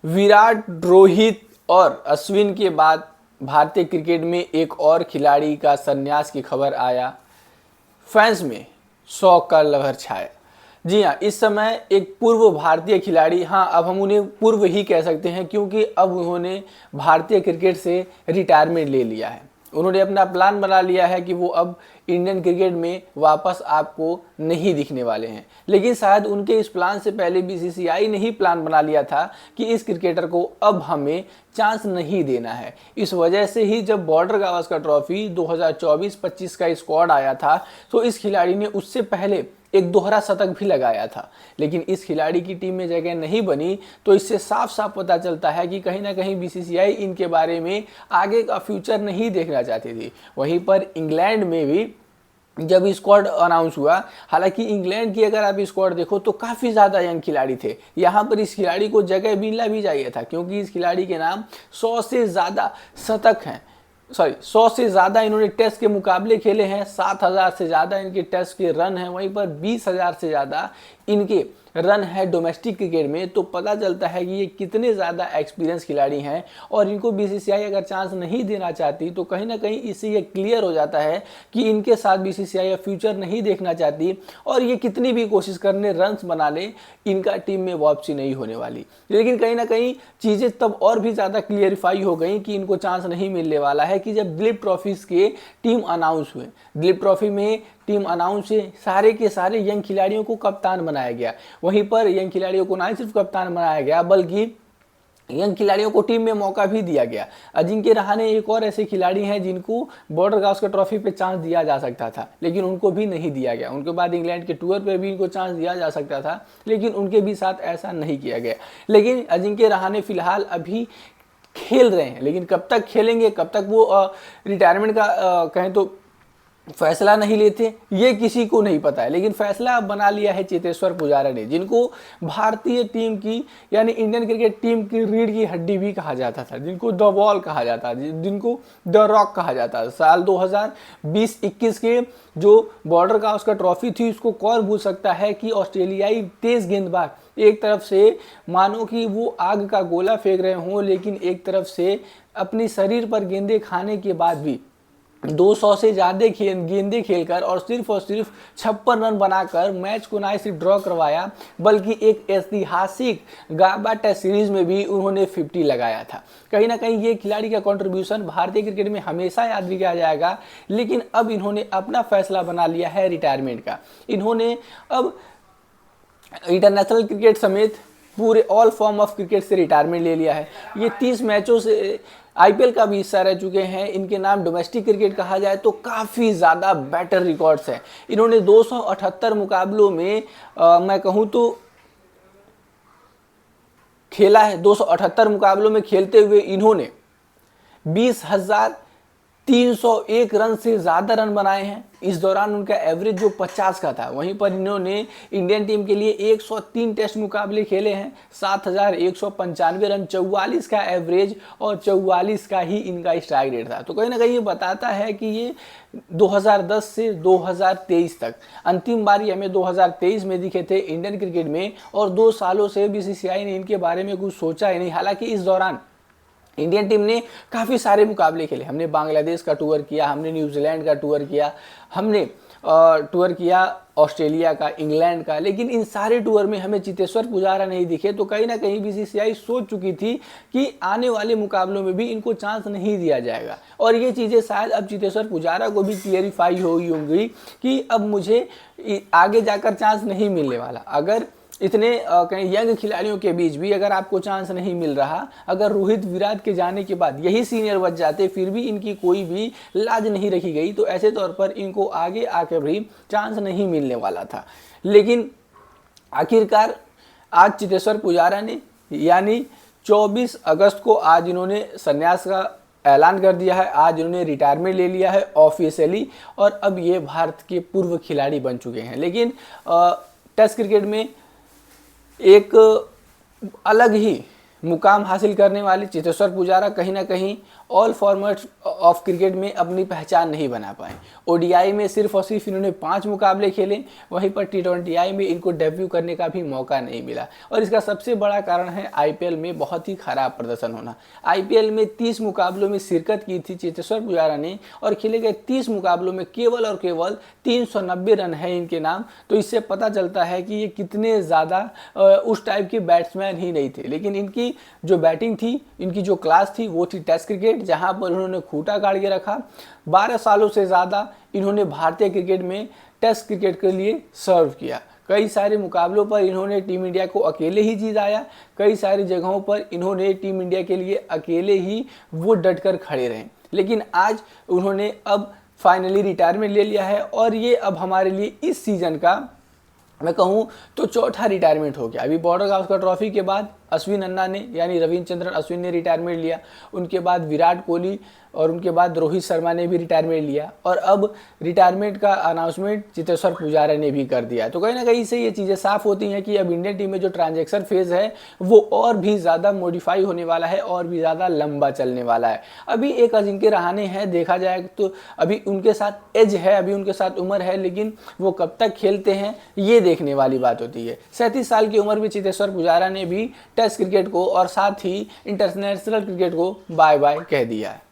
विराट, रोहित और अश्विन के बाद भारतीय क्रिकेट में एक और खिलाड़ी का संन्यास की खबर आया। फैंस में शोक का लहर छाया। जी हाँ, इस समय एक पूर्व भारतीय खिलाड़ी, हाँ अब हम उन्हें पूर्व ही कह सकते हैं क्योंकि अब उन्होंने भारतीय क्रिकेट से रिटायरमेंट ले लिया है। उन्होंने अपना प्लान बना लिया है कि वो अब इंडियन क्रिकेट में वापस आपको नहीं दिखने वाले हैं। लेकिन शायद उनके इस प्लान से पहले बीसीसीआई ने ही प्लान बना लिया था कि इस क्रिकेटर को अब हमें चांस नहीं देना है। इस वजह से ही जब बॉर्डर गावस्कर ट्रॉफी 2024-25 का स्क्वाड आया था तो इस खिलाड़ी ने उससे पहले एक दोहरा शतक भी लगाया था, लेकिन इस खिलाड़ी की टीम में जगह नहीं बनी। तो इससे साफ साफ पता चलता है कि कहीं ना कहीं बीसीसीआई इनके बारे में आगे का फ्यूचर नहीं देखना चाहती थी। वहीं पर इंग्लैंड में भी जब स्क्वाड अनाउंस हुआ, हालांकि इंग्लैंड की अगर आप स्क्वाड देखो तो काफ़ी ज़्यादा यंग खिलाड़ी थे। यहाँ पर इस खिलाड़ी को जगह मिलना भी चाहिए था क्योंकि इस खिलाड़ी के नाम 100 से ज़्यादा शतक हैं, 100 से ज़्यादा इन्होंने टेस्ट के मुकाबले खेले हैं, 7,000 से ज़्यादा इनके टेस्ट के रन हैं, वहीं पर 20,000 से ज़्यादा इनके रन है डोमेस्टिक क्रिकेट में। तो पता चलता है कि ये कितने ज़्यादा एक्सपीरियंस खिलाड़ी हैं और इनको बीसीसीआई अगर चांस नहीं देना चाहती तो कहीं ना कहीं इससे ये क्लियर हो जाता है कि इनके साथ बीसीसीआई फ्यूचर नहीं देखना चाहती और ये कितनी भी कोशिश करने रन्स बना ले, इनका टीम में वापसी नहीं होने वाली। लेकिन कहीं ना कहीं चीज़ें तब और भी ज़्यादा क्लियरिफाई हो गई कि इनको चांस नहीं मिलने वाला है कि जब दिलीप ट्रॉफीज के टीम अनाउंस हुए। दिलीप ट्रॉफी में टीम अनाउंस से सारे के सारे यंग खिलाड़ियों को कप्तान बनाया गया। वहीं पर यंग खिलाड़ियों को ना सिर्फ कप्तान बनाया गया बल्कि यंग खिलाड़ियों को टीम में मौका भी दिया गया। अजिंक्य रहाणे एक और ऐसे खिलाड़ी हैं जिनको बॉर्डर गावस्कर ट्रॉफी पे चांस दिया जा सकता था लेकिन उनको भी नहीं दिया गया। उनके बाद इंग्लैंड के टूर पे भी इनको चांस दिया जा सकता था लेकिन उनके भी साथ ऐसा नहीं किया गया। लेकिन अजिंक्य रहाणे फिलहाल अभी खेल रहे हैं, लेकिन कब तक खेलेंगे, कब तक वो रिटायरमेंट का कहें तो फैसला नहीं लेते, ये किसी को नहीं पता है। लेकिन फैसला अब बना लिया है चेतेश्वर पुजारा ने, जिनको भारतीय टीम की यानी इंडियन क्रिकेट टीम की रीढ़ की हड्डी भी कहा जाता था, जिनको द वॉल कहा जाता, जिनको द रॉक कहा जाता। साल 2020-21 के जो बॉर्डर का उसका ट्रॉफी थी, उसको कौन भूल सकता है कि ऑस्ट्रेलियाई तेज गेंदबाज एक तरफ से मानो कि वो आग का गोला फेंक रहे हों, लेकिन एक तरफ से अपने शरीर पर गेंदे खाने के बाद भी 200 से ज़्यादा गेंदे खेलकर और सिर्फ 56 रन बनाकर मैच को ना सिर्फ ड्रॉ करवाया बल्कि एक ऐतिहासिक गाबा टेस्ट सीरीज में भी उन्होंने 50 लगाया था। कहीं ना कहीं ये खिलाड़ी का कंट्रीब्यूशन भारतीय क्रिकेट में हमेशा याद किया जाएगा। लेकिन अब इन्होंने अपना फैसला बना लिया है रिटायरमेंट का। इन्होंने अब इंटरनेशनल क्रिकेट समेत पूरे ऑल फॉर्म ऑफ क्रिकेट से रिटायरमेंट ले लिया है। ये 30 मैचों से आईपीएल का भी हिस्सा रह चुके हैं। इनके नाम डोमेस्टिक क्रिकेट कहा जाए तो काफ़ी ज़्यादा बेटर रिकॉर्ड्स हैं। इन्होंने 278 मुकाबलों में मैं कहूँ तो खेला है। 278 मुकाबलों में खेलते हुए इन्होंने 20,301 रन से ज़्यादा रन बनाए हैं। इस दौरान उनका एवरेज जो 50 का था, वहीं पर इन्होंने इंडियन टीम के लिए 103 टेस्ट मुकाबले खेले हैं, 7,195 रन, 44 का एवरेज और 44 का ही इनका स्ट्राइक रेट था। तो कहीं ना कहीं ये बताता है कि ये 2010 से 2023 तक, अंतिम बार ये हमें 2023 में दिखे थे इंडियन क्रिकेट में और 2 सालों से बीसीसीआई ने इनके बारे में कुछ सोचा ही नहीं। हालांकि इस दौरान इंडियन टीम ने काफ़ी सारे मुकाबले खेले। हमने बांग्लादेश का टूर किया, हमने न्यूजीलैंड का टूर किया, हमने टूर किया ऑस्ट्रेलिया का, इंग्लैंड का, लेकिन इन सारे टूर में हमें चेतेश्वर पुजारा नहीं दिखे। तो कहीं ना कहीं बीसीसीआई सोच चुकी थी कि आने वाले मुकाबलों में भी इनको चांस नहीं दिया जाएगा और ये चीज़ें शायद अब चेतेश्वर पुजारा को भी क्लियरिफाई हो गई होंगी कि अब मुझे आगे जाकर चांस नहीं मिलने वाला। अगर इतने कहीं यंग खिलाड़ियों के बीच भी अगर आपको चांस नहीं मिल रहा, अगर रोहित विराट के जाने के बाद यही सीनियर बच जाते फिर भी इनकी कोई भी लाज नहीं रखी गई, तो ऐसे तौर पर इनको आगे आकर भी चांस नहीं मिलने वाला था। लेकिन आखिरकार आज चेतेश्वर पुजारा ने यानी 24 अगस्त को आज इन्होंने संन्यास का ऐलान कर दिया है। आज इन्होंने रिटायरमेंट ले लिया है ऑफिशियली और अब ये भारत के पूर्व खिलाड़ी बन चुके हैं। लेकिन टेस्ट क्रिकेट में एक अलग ही मुकाम हासिल करने वाले चेतेश्वर पुजारा कहीं ना कहीं ऑल फॉर्मेट्स ऑफ क्रिकेट में अपनी पहचान नहीं बना पाए। ओडीआई में सिर्फ और सिर्फ इन्होंने 5 मुकाबले खेले, वहीं पर टी20आई में इनको डेब्यू करने का भी मौका नहीं मिला और इसका सबसे बड़ा कारण है आईपीएल में बहुत ही खराब प्रदर्शन होना। आईपीएल में 30 मुकाबलों में शिरकत की थी चेतेश्वर पुजारा ने और खेले गए 30 मुकाबलों में केवल और केवल 390 रन है इनके नाम। तो इससे पता चलता है कि ये कितने ज़्यादा उस टाइप के बैट्समैन ही नहीं थे, लेकिन इनकी जो बैटिंग थी, इनकी जो क्लास थी वो थी टेस्ट क्रिकेट, जहां पर उन्होंने खूंटा गाड़ के रखा। 12 सालों से ज़्यादा इन्होंने भारतीय क्रिकेट में टेस्ट क्रिकेट के लिए सर्व किया। कई सारे मुकाबलों पर इन्होंने टीम इंडिया को अकेले ही जिताया, कई सारी जगहों पर इन्होंने टीम इंडिया के लिए अकेले ही वो डटकर खड़े रहे। लेकिन आज उन्होंने अब फाइनली रिटायरमेंट ले लिया है और ये अब हमारे लिए इस सीज़न का मैं कहूँ तो चौथा रिटायरमेंट हो गया। अभी बॉर्डर गावस्कर ट्रॉफी के बाद अश्विन अन्ना ने यानी रविचंद्रन अश्विन ने रिटायरमेंट लिया, उनके बाद विराट कोहली और उनके बाद रोहित शर्मा ने भी रिटायरमेंट लिया और अब रिटायरमेंट का अनाउंसमेंट चेतेश्वर पुजारा ने भी कर दिया। तो कहीं ना कहीं से ये चीज़ें साफ होती हैं कि अब इंडियन टीम में जो ट्रांजैक्शन फेज़ है वो और भी ज़्यादा मॉडिफाई होने वाला है और भी ज़्यादा लंबा चलने वाला है। अभी एक अजिंक्य रहाणे हैं, देखा जाए तो अभी उनके साथ एज है, अभी उनके साथ उम्र है, लेकिन वो कब तक खेलते हैं ये देखने वाली बात होती है। 37 साल की उम्र में चेतेश्वर पुजारा ने भी टेस्ट क्रिकेट को और साथ ही इंटरनेशनल क्रिकेट को बाय बाय कह दिया है।